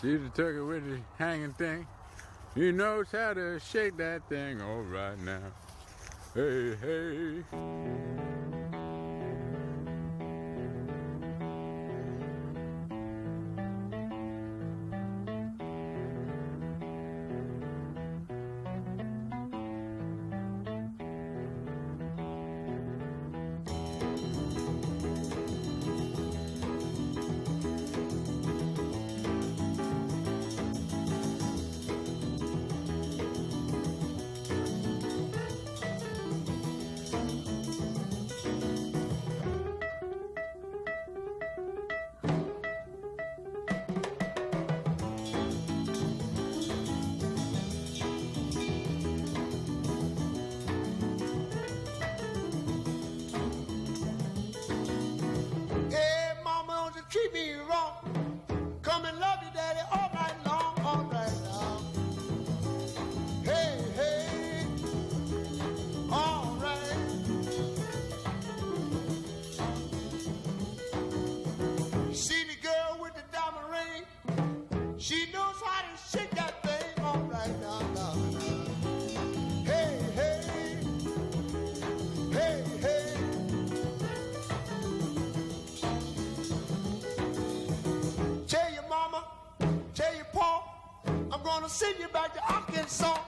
See the turkey with the hanging thing? He knows how to shake that thing all right now. Hey, hey. Treat me wrong. Come and love you, daddy, all night long, all right now. Hey, hey, all right. See the girl with the diamond ring? She knows how to shake that thing, all right now, now, now. Hey, hey, hey, hey. Tell your mama, tell your pa, I'm gonna send you back to Arkansas.